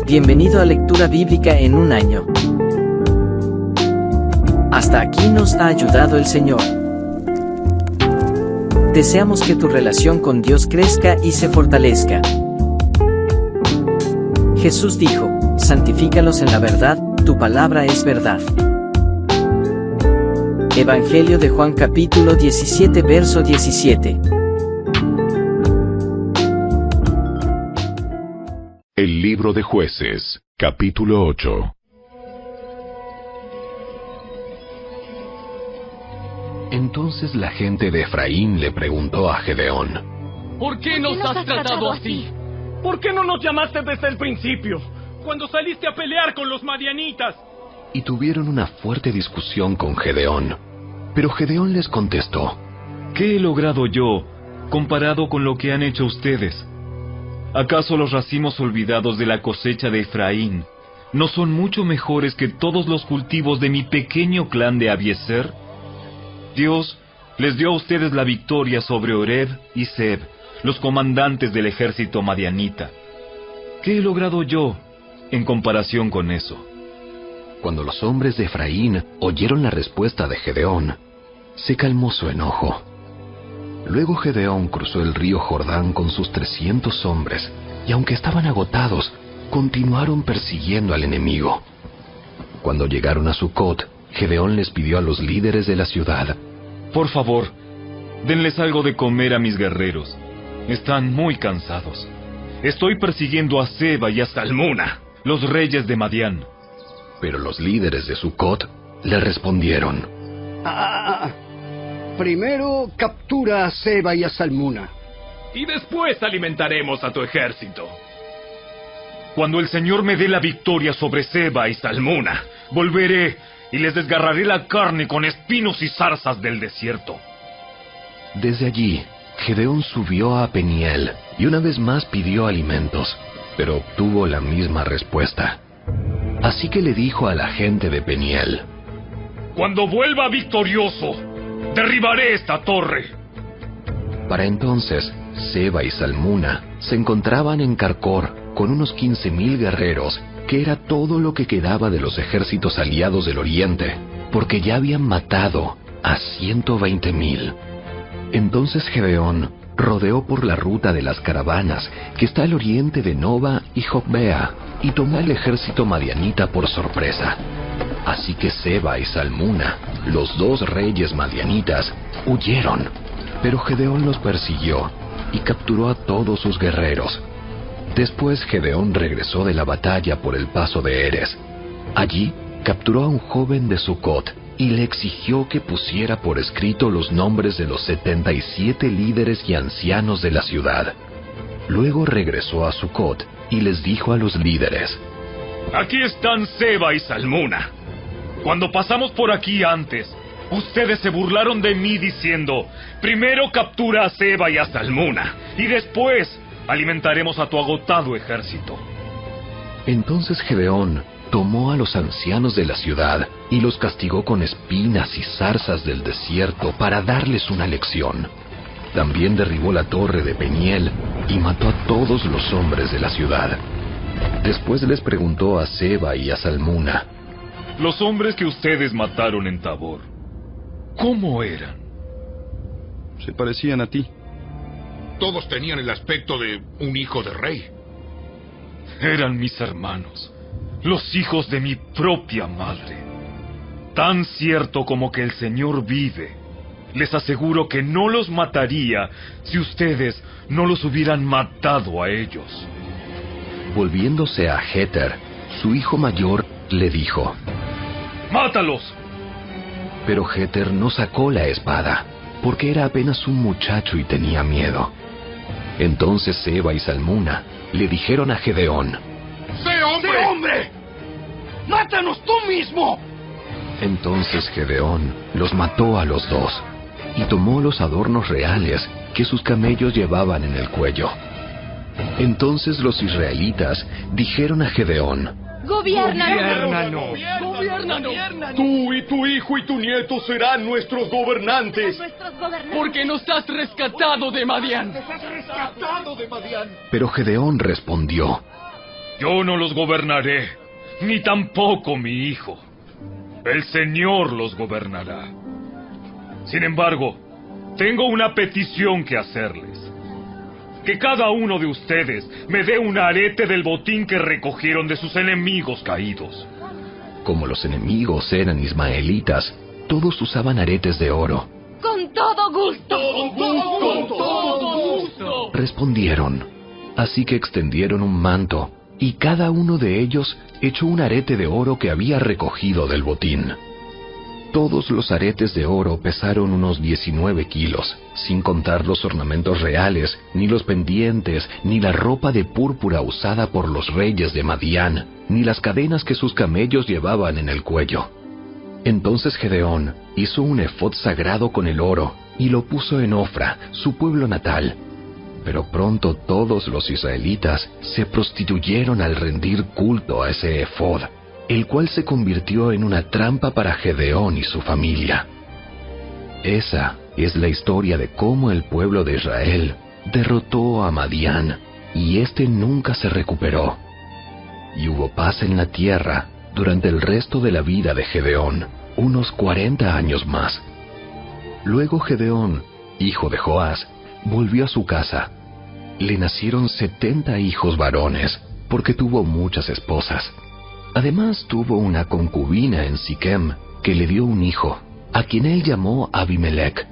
Bienvenido a Lectura Bíblica en un año. Hasta aquí nos ha ayudado el Señor. Deseamos que tu relación con Dios crezca y se fortalezca. Jesús dijo: santifícalos en la verdad, tu palabra es verdad. Evangelio de Juan capítulo 17 verso 17. El libro de Jueces, capítulo 8. Entonces la gente de Efraín le preguntó a Gedeón: ¿Por qué nos has tratado así? ¿Por qué no nos llamaste desde el principio, cuando saliste a pelear con los madianitas? Y tuvieron una fuerte discusión con Gedeón. Pero Gedeón les contestó: ¿Qué he logrado yo comparado con lo que han hecho ustedes? ¿Acaso los racimos olvidados de la cosecha de Efraín no son mucho mejores que todos los cultivos de mi pequeño clan de Abiezer? Dios les dio a ustedes la victoria sobre Oreb y Zeb, los comandantes del ejército madianita. ¿Qué he logrado yo en comparación con eso? Cuando los hombres de Efraín oyeron la respuesta de Gedeón, se calmó su enojo. Luego Gedeón cruzó el río Jordán con sus 300 hombres, y aunque estaban agotados, continuaron persiguiendo al enemigo. Cuando llegaron a Sucot, Gedeón les pidió a los líderes de la ciudad: Por favor, denles algo de comer a mis guerreros. Están muy cansados. Estoy persiguiendo a Seba y a Salmuna, los reyes de Madián. Pero los líderes de Sucot le respondieron: Primero captura a Seba y a Salmuna. Y después alimentaremos a tu ejército. Cuando el Señor me dé la victoria sobre Seba y Salmuna, volveré y les desgarraré la carne con espinos y zarzas del desierto. Desde allí, Gedeón subió a Peniel y una vez más pidió alimentos, pero obtuvo la misma respuesta. Así que le dijo a la gente de Peniel: Cuando vuelva victorioso, derribaré esta torre. Para entonces, Seba y Salmuna se encontraban en Carcor con unos 15,000 guerreros, que era todo lo que quedaba de los ejércitos aliados del oriente, porque ya habían matado a 120,000. Entonces Gedeón rodeó por la ruta de las caravanas, que está al oriente de Noba y Jogbea, y tomó al ejército madianita por sorpresa. Así que Seba y Salmuna, los dos reyes madianitas, huyeron. Pero Gedeón los persiguió y capturó a todos sus guerreros. Después Gedeón regresó de la batalla por el paso de Eres. Allí capturó a un joven de Sucot y le exigió que pusiera por escrito los nombres de los 77 líderes y ancianos de la ciudad. Luego regresó a Sucot y les dijo a los líderes: Aquí están Seba y Salmuna. Cuando pasamos por aquí antes, ustedes se burlaron de mí diciendo: primero captura a Seba y a Salmuna, y después alimentaremos a tu agotado ejército. Entonces Gedeón tomó a los ancianos de la ciudad y los castigó con espinas y zarzas del desierto para darles una lección. También derribó la torre de Peniel y mató a todos los hombres de la ciudad. Después les preguntó a Seba y a Salmuna: Los hombres que ustedes mataron en Tabor, ¿cómo eran? Se parecían a ti. Todos tenían el aspecto de un hijo de rey. Eran mis hermanos, los hijos de mi propia madre. Tan cierto como que el Señor vive, les aseguro que no los mataría si ustedes no los hubieran matado a ellos. Volviéndose a Jeter, su hijo mayor, le dijo: ¡Mátalos! Pero Jeter no sacó la espada, porque era apenas un muchacho y tenía miedo. Entonces Seba y Salmuna le dijeron a Gedeón: ¡Sé hombre! ¡Sí, hombre! ¡Mátanos tú mismo! Entonces Gedeón los mató a los dos, y tomó los adornos reales que sus camellos llevaban en el cuello. Entonces los israelitas dijeron a Gedeón: ¡Gobiérnanos! Tú y tu hijo y tu nieto serán nuestros gobernantes. Porque nos has rescatado de Madián. Pero Gedeón respondió: Yo no los gobernaré, ni tampoco mi hijo. El Señor los gobernará. Sin embargo, tengo una petición que hacerles. Que cada uno de ustedes me dé un arete del botín que recogieron de sus enemigos caídos. Como los enemigos eran ismaelitas, todos usaban aretes de oro. ¡Con todo gusto! ¡Con todo gusto! Respondieron. Así que extendieron un manto, y cada uno de ellos echó un arete de oro que había recogido del botín. Todos los aretes de oro pesaron unos 19 kilos, sin contar los ornamentos reales, ni los pendientes, ni la ropa de púrpura usada por los reyes de Madián, ni las cadenas que sus camellos llevaban en el cuello. Entonces Gedeón hizo un efod sagrado con el oro, y lo puso en Ofra, su pueblo natal. Pero pronto todos los israelitas se prostituyeron al rendir culto a ese efod, el cual se convirtió en una trampa para Gedeón y su familia. Esa es la historia de cómo el pueblo de Israel derrotó a Madián, y éste nunca se recuperó. Y hubo paz en la tierra durante el resto de la vida de Gedeón, unos 40 años más. Luego Gedeón, hijo de Joás, volvió a su casa. Le nacieron 70 hijos varones, porque tuvo muchas esposas. Además tuvo una concubina en Siquem, que le dio un hijo, a quien él llamó Abimelec.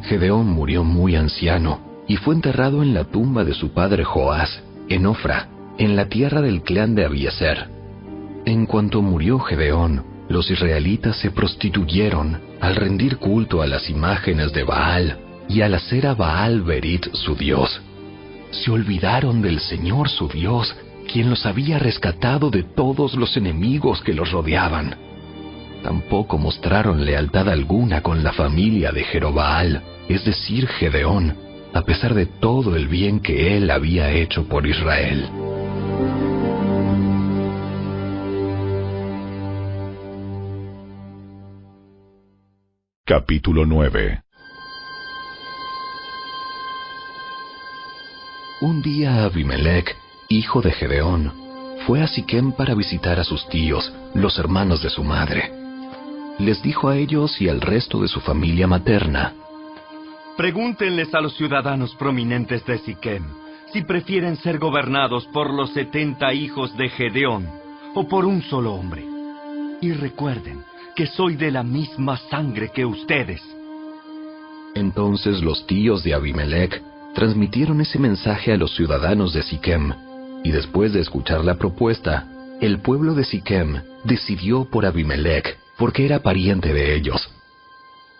Gedeón murió muy anciano, y fue enterrado en la tumba de su padre Joás, en Ofra, en la tierra del clan de Abiezer. En cuanto murió Gedeón, los israelitas se prostituyeron al rendir culto a las imágenes de Baal, y al hacer a Baal Berit su dios. Se olvidaron del Señor su Dios, quien los había rescatado de todos los enemigos que los rodeaban. Tampoco mostraron lealtad alguna con la familia de Jerobaal, es decir, Gedeón, a pesar de todo el bien que él había hecho por Israel. Capítulo 9. Un día Abimelec, hijo de Gedeón, fue a Siquem para visitar a sus tíos, los hermanos de su madre. Les dijo a ellos y al resto de su familia materna: Pregúntenles a los ciudadanos prominentes de Siquem si prefieren ser gobernados por los 70 hijos de Gedeón o por un solo hombre. Y recuerden que soy de la misma sangre que ustedes. Entonces los tíos de Abimelec transmitieron ese mensaje a los ciudadanos de Siquem, y después de escuchar la propuesta, el pueblo de Siquem decidió por Abimelec, porque era pariente de ellos.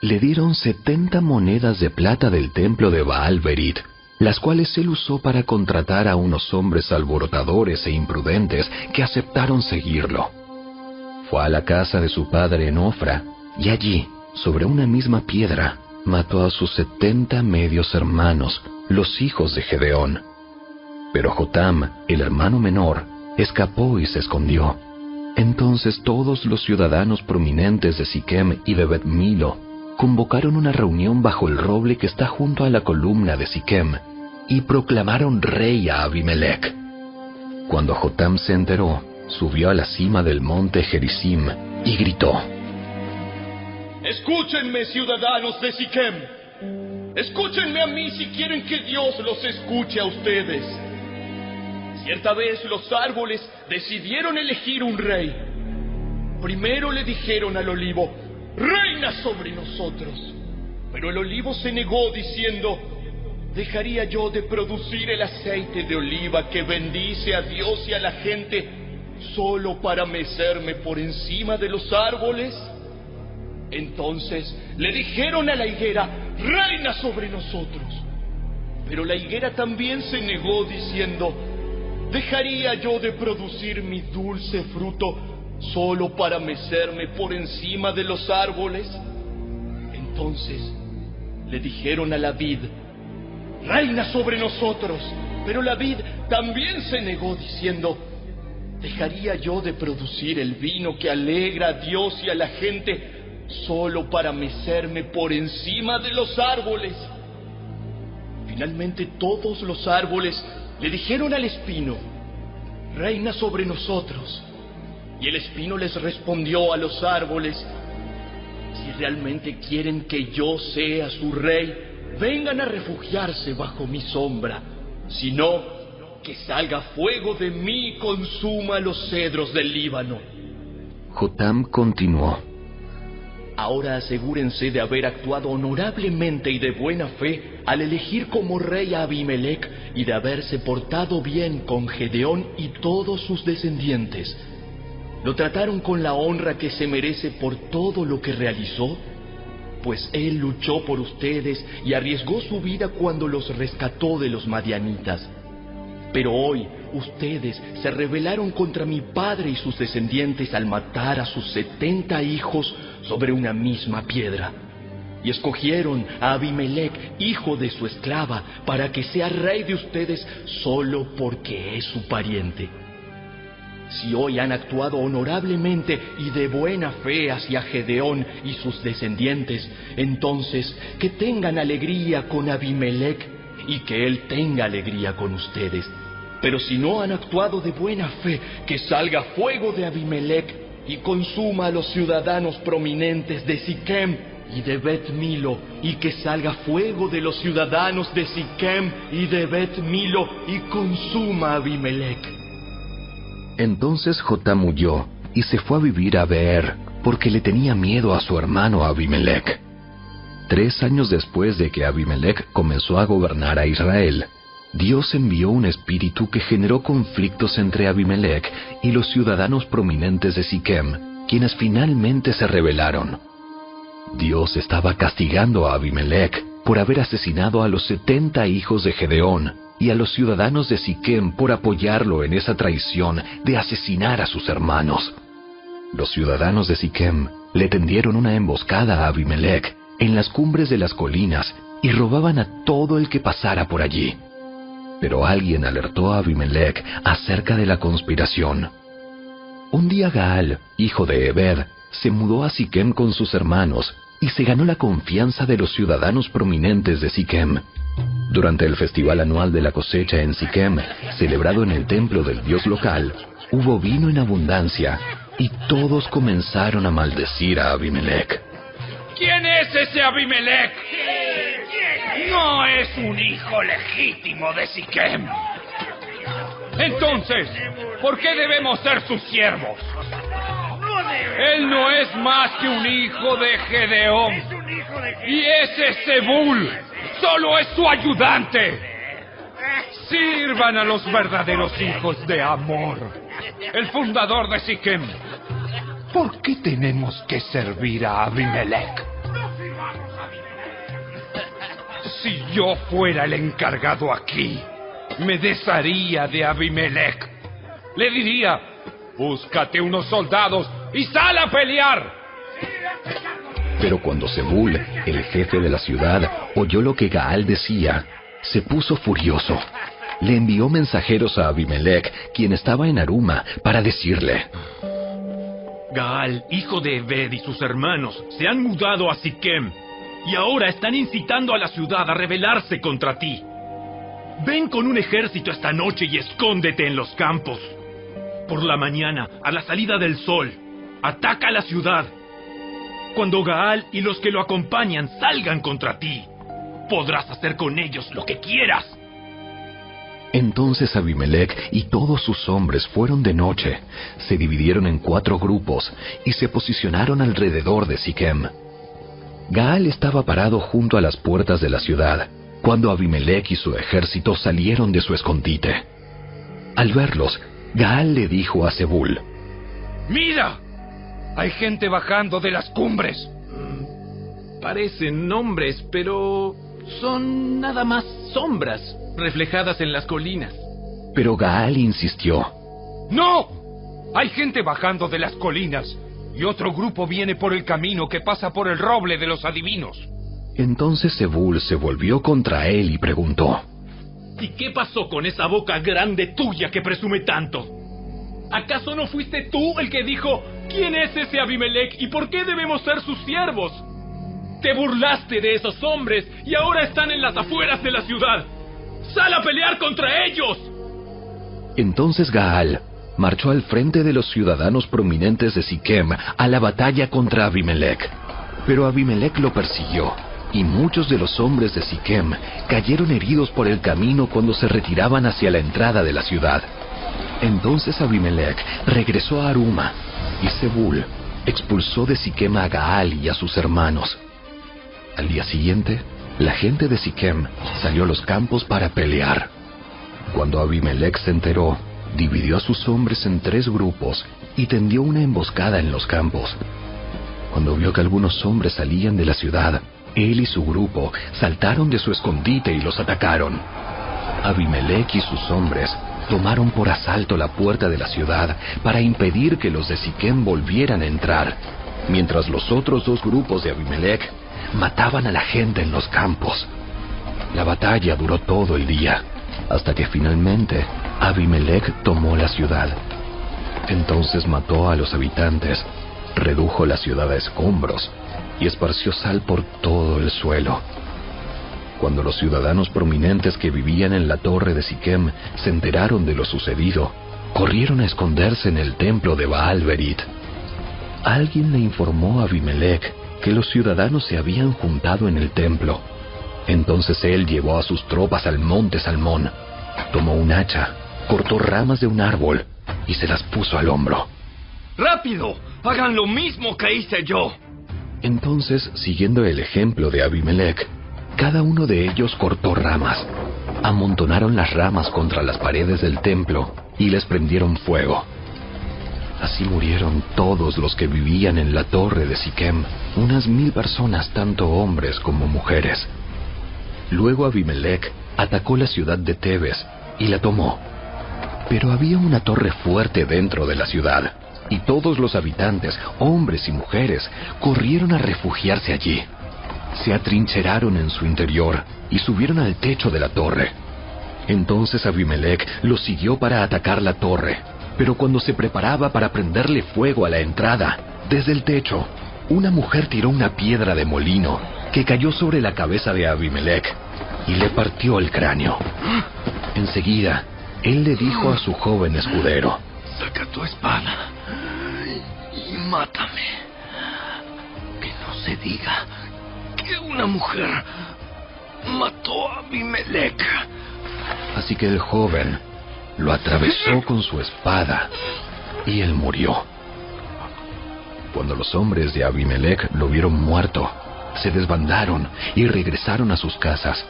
Le dieron 70 monedas de plata del templo de Baal Berit, las cuales él usó para contratar a unos hombres alborotadores e imprudentes que aceptaron seguirlo. Fue a la casa de su padre en Ofra, y allí, sobre una misma piedra, mató a sus 70 medios hermanos, los hijos de Gedeón. Pero Jotam, el hermano menor, escapó y se escondió. Entonces todos los ciudadanos prominentes de Siquem y de Bet Milo convocaron una reunión bajo el roble que está junto a la columna de Siquem, y proclamaron rey a Abimelec. Cuando Jotam se enteró, subió a la cima del monte Gerizim y gritó: Escúchenme, ciudadanos de Siquem. Escúchenme a mí si quieren que Dios los escuche a ustedes. Cierta vez los árboles decidieron elegir un rey. Primero le dijeron al olivo: reina sobre nosotros. Pero el olivo se negó diciendo: ¿dejaría yo de producir el aceite de oliva que bendice a Dios y a la gente solo para mecerme por encima de los árboles? Entonces le dijeron a la higuera: reina sobre nosotros. Pero la higuera también se negó diciendo: ¿dejaría yo de producir mi dulce fruto solo para mecerme por encima de los árboles? Entonces le dijeron a la vid: reina sobre nosotros. Pero la vid también se negó diciendo: ¿dejaría yo de producir el vino que alegra a Dios y a la gente solo para mecerme por encima de los árboles? Finalmente todos los árboles le dijeron al espino: reina sobre nosotros. Y el espino les respondió a los árboles: si realmente quieren que yo sea su rey, vengan a refugiarse bajo mi sombra. Si no, que salga fuego de mí y consuma los cedros del Líbano. Jotam continuó: ahora asegúrense de haber actuado honorablemente y de buena fe al elegir como rey a Abimelec y de haberse portado bien con Gedeón y todos sus descendientes. ¿Lo trataron con la honra que se merece por todo lo que realizó? Pues él luchó por ustedes y arriesgó su vida cuando los rescató de los madianitas. Pero hoy ustedes se rebelaron contra mi padre y sus descendientes al matar a sus 70 hijos sobre una misma piedra. Y escogieron a Abimelec, hijo de su esclava, para que sea rey de ustedes solo porque es su pariente. Si hoy han actuado honorablemente y de buena fe hacia Gedeón y sus descendientes, entonces que tengan alegría con Abimelec y que él tenga alegría con ustedes. Pero si no han actuado de buena fe, que salga fuego de Abimelec y consuma a los ciudadanos prominentes de Siquem y de Bet Milo, y que salga fuego de los ciudadanos de Siquem y de Bet Milo y consuma a Abimelec. Entonces Jotam huyó y se fue a vivir a Beer, porque le tenía miedo a su hermano Abimelec. 3 años después de que Abimelec comenzó a gobernar a Israel, Dios envió un espíritu que generó conflictos entre Abimelec y los ciudadanos prominentes de Siquem, quienes finalmente se rebelaron. Dios estaba castigando a Abimelec por haber asesinado a los 70 hijos de Gedeón y a los ciudadanos de Siquem por apoyarlo en esa traición de asesinar a sus hermanos. Los ciudadanos de Siquem le tendieron una emboscada a Abimelec en las cumbres de las colinas y robaban a todo el que pasara por allí. Pero alguien alertó a Abimelec acerca de la conspiración. Un día Gaal, hijo de Ebed, se mudó a Siquem con sus hermanos y se ganó la confianza de los ciudadanos prominentes de Siquem. Durante el festival anual de la cosecha en Siquem, celebrado en el templo del dios local, hubo vino en abundancia y todos comenzaron a maldecir a Abimelec. ¿Quién es ese Abimelec? No es un hijo legítimo de Siquem. Entonces, ¿por qué debemos ser sus siervos? Él no es más que un hijo de Gedeón. Y ese Zebul solo es su ayudante. Sirvan a los verdaderos hijos de Amor, el fundador de Siquem. ¿Por qué tenemos que servir a Abimelec? Si yo fuera el encargado aquí, me desharía de Abimelec. Le diría: búscate unos soldados y sal a pelear. Pero cuando Zebul, el jefe de la ciudad, oyó lo que Gaal decía, se puso furioso. Le envió mensajeros a Abimelec, quien estaba en Aruma, para decirle: Gaal, hijo de Ebed, y sus hermanos se han mudado a Siquem y ahora están incitando a la ciudad a rebelarse contra ti. Ven con un ejército esta noche y escóndete en los campos. Por la mañana, a la salida del sol, ataca la ciudad. Cuando Gaal y los que lo acompañan salgan contra ti, podrás hacer con ellos lo que quieras. Entonces Abimelec y todos sus hombres fueron de noche, se dividieron en 4 grupos y se posicionaron alrededor de Siquem. Gaal estaba parado junto a las puertas de la ciudad, cuando Abimelec y su ejército salieron de su escondite. Al verlos, Gaal le dijo a Zebul: ¡Mira! Hay gente bajando de las cumbres. Parecen hombres, pero son nada más sombras reflejadas en las colinas. Pero Gaal insistió: ¡No! Hay gente bajando de las colinas y otro grupo viene por el camino que pasa por el roble de los adivinos. Entonces Zebul se volvió contra él y preguntó: ¿Y qué pasó con esa boca grande tuya que presume tanto? ¿Acaso no fuiste tú el que dijo: ¿quién es ese Abimelec y por qué debemos ser sus siervos? Te burlaste de esos hombres y ahora están en las afueras de la ciudad. ¡Sal a pelear contra ellos! Entonces Gaal marchó al frente de los ciudadanos prominentes de Siquem a la batalla contra Abimelech. Pero Abimelech lo persiguió, y muchos de los hombres de Siquem cayeron heridos por el camino cuando se retiraban hacia la entrada de la ciudad. Entonces Abimelech regresó a Aruma, y Zebul expulsó de Siquem a Gaal y a sus hermanos. Al día siguiente, la gente de Siquem salió a los campos para pelear. Cuando Abimelech se enteró, dividió a sus hombres en 3 grupos y tendió una emboscada en los campos. Cuando vio que algunos hombres salían de la ciudad, él y su grupo saltaron de su escondite y los atacaron. Abimelech y sus hombres tomaron por asalto la puerta de la ciudad para impedir que los de Siquem volvieran a entrar, mientras los otros 2 grupos de Abimelech mataban a la gente en los campos. La batalla duró todo el día, hasta que finalmente Abimelech tomó la ciudad. Entonces mató a los habitantes, redujo la ciudad a escombros y esparció sal por todo el suelo. Cuando los ciudadanos prominentes que vivían en la torre de Siquem se enteraron de lo sucedido, corrieron a esconderse en el templo de Baal-Berit. Alguien le informó a Abimelech que los ciudadanos se habían juntado en el templo. Entonces él llevó a sus tropas al monte Salmón, tomó un hacha, cortó ramas de un árbol y se las puso al hombro. ¡Rápido! ¡Hagan lo mismo que hice yo! Entonces, siguiendo el ejemplo de Abimelech, cada uno de ellos cortó ramas, amontonaron las ramas contra las paredes del templo y les prendieron fuego. Así murieron todos los que vivían en la torre de Siquem, unas 1000 personas, tanto hombres como mujeres. Luego Abimelech atacó la ciudad de Tebes y la tomó. Pero había una torre fuerte dentro de la ciudad, y todos los habitantes, hombres y mujeres, corrieron a refugiarse allí. Se atrincheraron en su interior y subieron al techo de la torre. Entonces Abimelech los siguió para atacar la torre, pero cuando se preparaba para prenderle fuego a la entrada, desde el techo, una mujer tiró una piedra de molino que cayó sobre la cabeza de Abimelech y le partió el cráneo. Enseguida, él le dijo a su joven escudero: Saca tu espada y mátame. Que no se diga que una mujer mató a Abimelech. Así que el joven lo atravesó con su espada y él murió. Cuando los hombres de Abimelech lo vieron muerto, se desbandaron y regresaron a sus casas.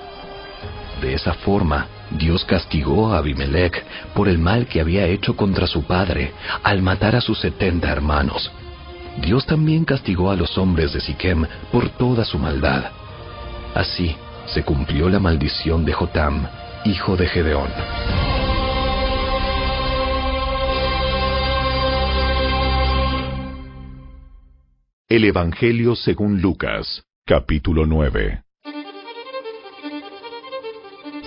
De esa forma, Dios castigó a Abimelech por el mal que había hecho contra su padre al matar a sus 70 hermanos. Dios también castigó a los hombres de Siquem por toda su maldad. Así se cumplió la maldición de Jotam, hijo de Gedeón. El Evangelio según Lucas, capítulo 9.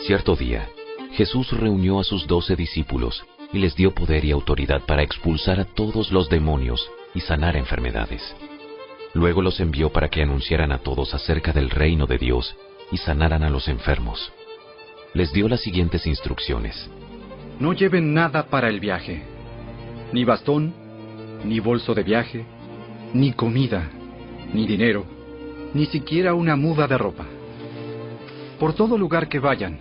Cierto día, Jesús reunió a sus 12 discípulos y les dio poder y autoridad para expulsar a todos los demonios y sanar enfermedades. Luego los envió para que anunciaran a todos acerca del reino de Dios y sanaran a los enfermos. Les dio las siguientes instrucciones. No lleven nada para el viaje, ni bastón, ni bolso de viaje, ni comida, ni dinero, ni siquiera una muda de ropa. Por todo lugar que vayan,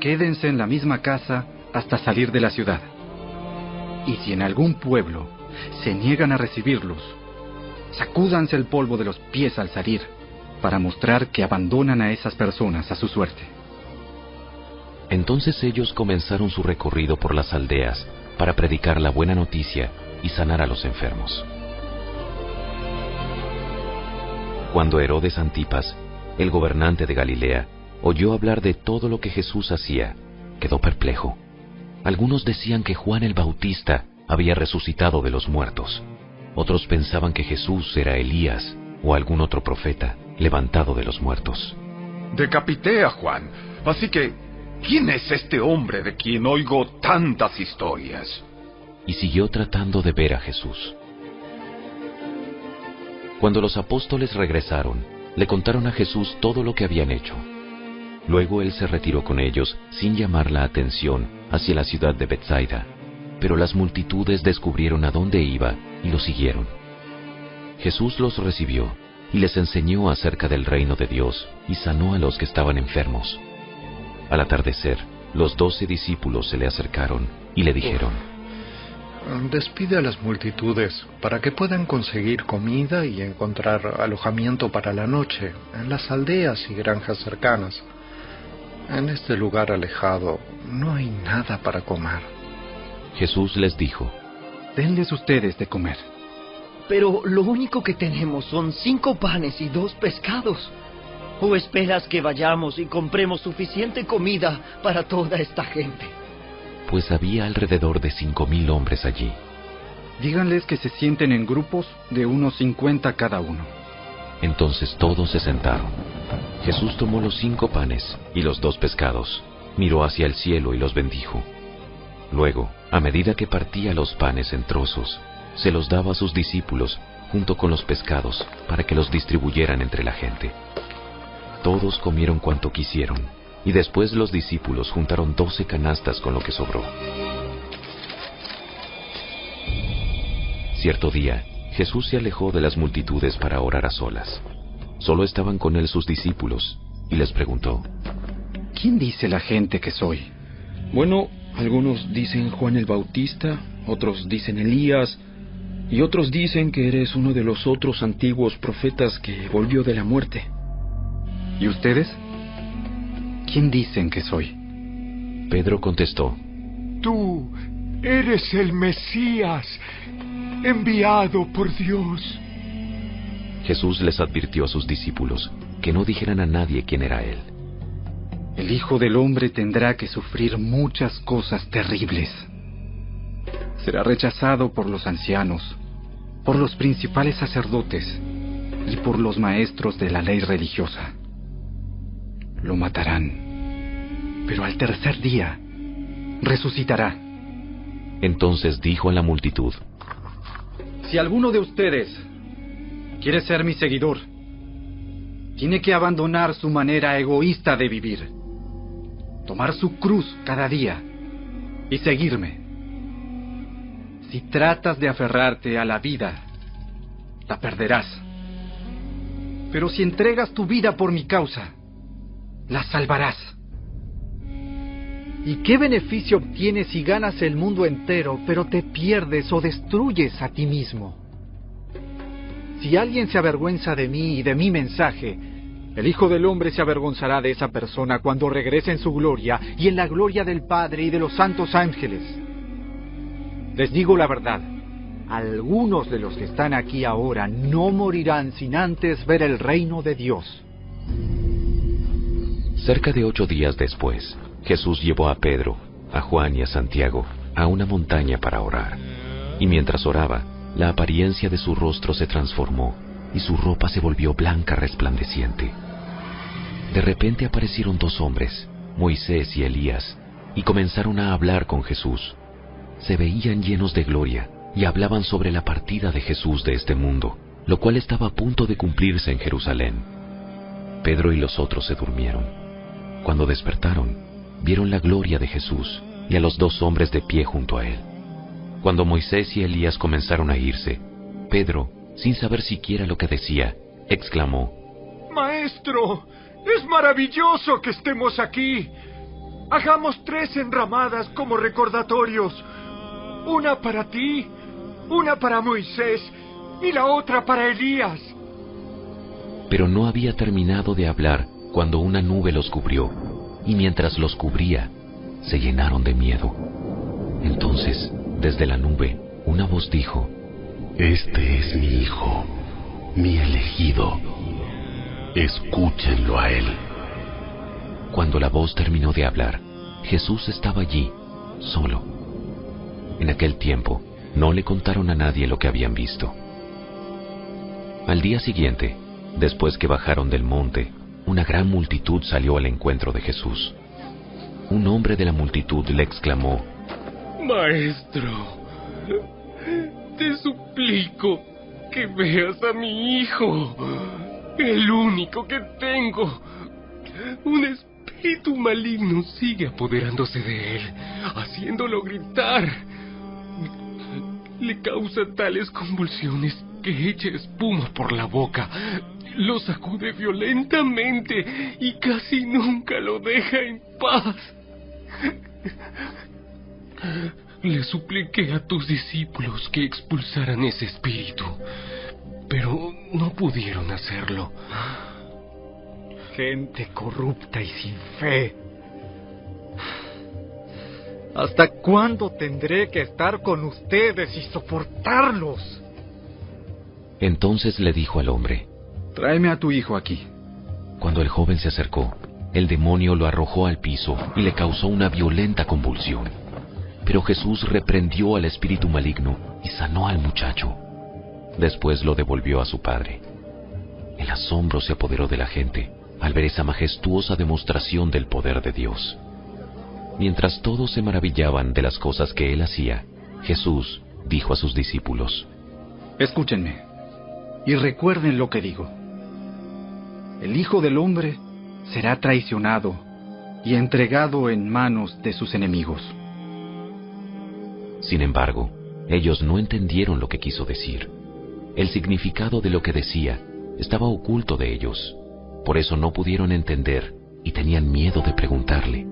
quédense en la misma casa hasta salir de la ciudad. Y si en algún pueblo se niegan a recibirlos, sacúdanse el polvo de los pies al salir, para mostrar que abandonan a esas personas a su suerte. Entonces ellos comenzaron su recorrido por las aldeas para predicar la buena noticia y sanar a los enfermos. Cuando Herodes Antipas, el gobernante de Galilea, oyó hablar de todo lo que Jesús hacía, quedó perplejo. Algunos decían que Juan el Bautista había resucitado de los muertos. Otros pensaban que Jesús era Elías o algún otro profeta levantado de los muertos. Decapité a Juan, así que ¿quién es este hombre de quien oigo tantas historias? Y siguió tratando de ver a Jesús. Cuando los apóstoles regresaron, le contaron a Jesús todo lo que habían hecho. Luego él se retiró con ellos sin llamar la atención hacia la ciudad de Betsaida, pero las multitudes descubrieron a dónde iba y lo siguieron. Jesús los recibió y les enseñó acerca del reino de Dios y sanó a los que estaban enfermos. Al atardecer, los 12 discípulos se le acercaron y le dijeron: Despide a las multitudes para que puedan conseguir comida y encontrar alojamiento para la noche en las aldeas y granjas cercanas. En este lugar alejado no hay nada para comer. Jesús les dijo: Denles ustedes de comer. Pero lo único que tenemos son 5 panes y 2 pescados. ¿O esperas que vayamos y compremos suficiente comida para toda esta gente? Pues había alrededor de 5,000 hombres allí. Díganles que se sienten en grupos de unos 50 cada uno. Entonces todos se sentaron. Jesús tomó los 5 panes y los 2 pescados, miró hacia el cielo y los bendijo. Luego, a medida que partía los panes en trozos, se los daba a sus discípulos junto con los pescados para que los distribuyeran entre la gente. Todos comieron cuanto quisieron, y después los discípulos juntaron 12 canastas con lo que sobró. Cierto día, Jesús se alejó de las multitudes para orar a solas. Solo estaban con él sus discípulos, y les preguntó: ¿Quién dice la gente que soy? Bueno, algunos dicen Juan el Bautista, otros dicen Elías, y otros dicen que eres uno de los otros antiguos profetas que volvió de la muerte. ¿Y ustedes? ¿Quién dicen que soy? Pedro contestó: Tú eres el Mesías, enviado por Dios. Jesús les advirtió a sus discípulos que no dijeran a nadie quién era él. El Hijo del Hombre tendrá que sufrir muchas cosas terribles. Será rechazado por los ancianos, por los principales sacerdotes y por los maestros de la ley religiosa. Lo matarán, pero al tercer día resucitará. Entonces dijo a la multitud: Si alguno de ustedes quiere ser mi seguidor, tiene que abandonar su manera egoísta de vivir, tomar su cruz cada día y seguirme. Si tratas de aferrarte a la vida, la perderás. Pero si entregas tu vida por mi causa, la salvarás. ¿Y qué beneficio obtienes si ganas el mundo entero, pero te pierdes o destruyes a ti mismo? Si alguien se avergüenza de mí y de mi mensaje, el Hijo del Hombre se avergonzará de esa persona cuando regrese en su gloria y en la gloria del Padre y de los santos ángeles. Les digo la verdad, algunos de los que están aquí ahora no morirán sin antes ver el reino de Dios. Cerca de 8 días después, Jesús llevó a Pedro, a Juan y a Santiago a una montaña para orar. Y mientras oraba, la apariencia de su rostro se transformó y su ropa se volvió blanca resplandeciente. De repente aparecieron 2 hombres, Moisés y Elías, y comenzaron a hablar con Jesús. Se veían llenos de gloria y hablaban sobre la partida de Jesús de este mundo, lo cual estaba a punto de cumplirse en Jerusalén. Pedro y los otros se durmieron. Cuando despertaron, vieron la gloria de Jesús y a los 2 hombres de pie junto a él. Cuando Moisés y Elías comenzaron a irse, Pedro, sin saber siquiera lo que decía, exclamó: Maestro, es maravilloso que estemos aquí. Hagamos 3 enramadas como recordatorios. Una para ti, una para Moisés y la otra para Elías. Pero no había terminado de hablar cuando una nube los cubrió, y mientras los cubría, se llenaron de miedo. Entonces, desde la nube, una voz dijo: Este es mi hijo, mi elegido. Escúchenlo a él. Cuando la voz terminó de hablar, Jesús estaba allí, solo. En aquel tiempo, no le contaron a nadie lo que habían visto. Al día siguiente, después que bajaron del monte, una gran multitud salió al encuentro de Jesús. Un hombre de la multitud le exclamó: Maestro, te suplico que veas a mi hijo, el único que tengo, un espíritu maligno sigue apoderándose de él, haciéndolo gritar. Le causa tales convulsiones que echa espuma por la boca, lo sacude violentamente y casi nunca lo deja en paz. Le supliqué a tus discípulos que expulsaran ese espíritu, pero no pudieron hacerlo. Gente corrupta y sin fe. ¿Hasta cuándo tendré que estar con ustedes y soportarlos? Entonces le dijo al hombre: Tráeme a tu hijo aquí. Cuando el joven se acercó, el demonio lo arrojó al piso y le causó una violenta convulsión. Pero Jesús reprendió al espíritu maligno y sanó al muchacho. Después lo devolvió a su padre. El asombro se apoderó de la gente al ver esa majestuosa demostración del poder de Dios. Mientras todos se maravillaban de las cosas que él hacía, Jesús dijo a sus discípulos: Escúchenme y recuerden lo que digo. El Hijo del Hombre será traicionado y entregado en manos de sus enemigos. Sin embargo, ellos no entendieron lo que quiso decir. El significado de lo que decía estaba oculto de ellos. Por eso no pudieron entender y tenían miedo de preguntarle.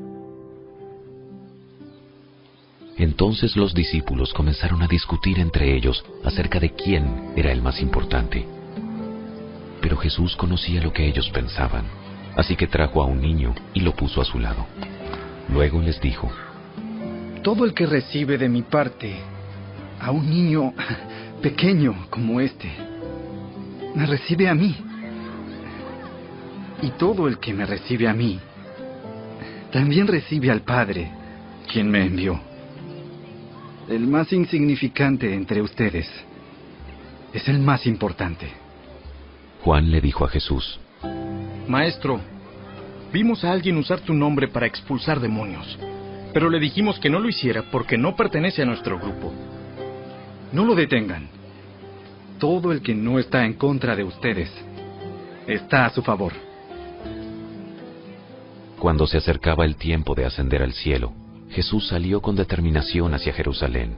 Entonces los discípulos comenzaron a discutir entre ellos acerca de quién era el más importante. Pero Jesús conocía lo que ellos pensaban, así que trajo a un niño y lo puso a su lado. Luego les dijo: Todo el que recibe de mi parte a un niño pequeño como este, me recibe a mí. Y todo el que me recibe a mí, también recibe al Padre, quien me envió. El más insignificante entre ustedes es el más importante. Juan le dijo a Jesús: Maestro, vimos a alguien usar tu nombre para expulsar demonios, pero le dijimos que no lo hiciera porque no pertenece a nuestro grupo. No lo detengan. Todo el que no está en contra de ustedes está a su favor. Cuando se acercaba el tiempo de ascender al cielo, Jesús salió con determinación hacia Jerusalén.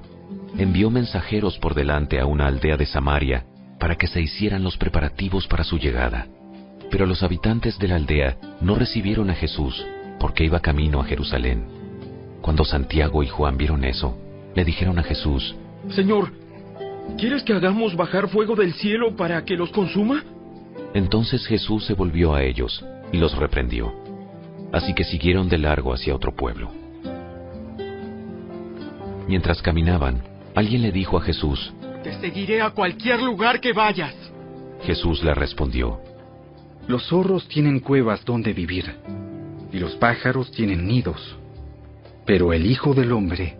Envió mensajeros por delante a una aldea de Samaria para que se hicieran los preparativos para su llegada. Pero los habitantes de la aldea no recibieron a Jesús porque iba camino a Jerusalén. Cuando Santiago y Juan vieron eso, le dijeron a Jesús: Señor, ¿quieres que hagamos bajar fuego del cielo para que los consuma? Entonces Jesús se volvió a ellos y los reprendió. Así que siguieron de largo hacia otro pueblo. Mientras caminaban, alguien le dijo a Jesús: Te seguiré a cualquier lugar que vayas. Jesús le respondió: Los zorros tienen cuevas donde vivir, y los pájaros tienen nidos. Pero el Hijo del Hombre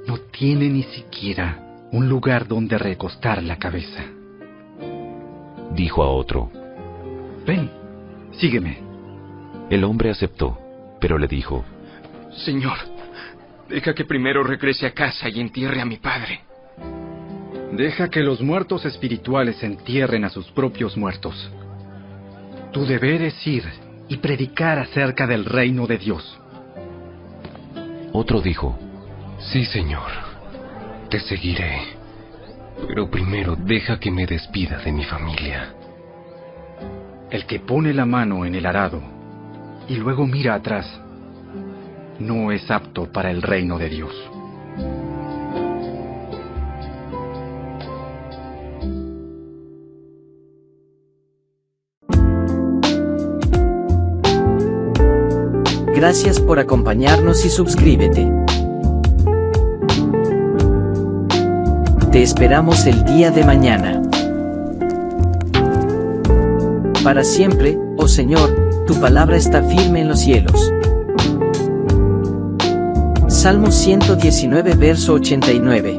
no tiene ni siquiera un lugar donde recostar la cabeza. Dijo a otro: Ven, sígueme. El hombre aceptó, pero le dijo: Señor, deja que primero regrese a casa y entierre a mi padre. Deja que los muertos espirituales entierren a sus propios muertos. Tu deber es ir y predicar acerca del reino de Dios. Otro dijo: Sí, Señor, te seguiré, pero primero deja que me despida de mi familia. El que pone la mano en el arado y luego mira atrás, no es apto para el reino de Dios. Gracias por acompañarnos y suscríbete. Te esperamos el día de mañana. Para siempre, oh Señor, tu palabra está firme en los cielos. Salmo 119, verso 89.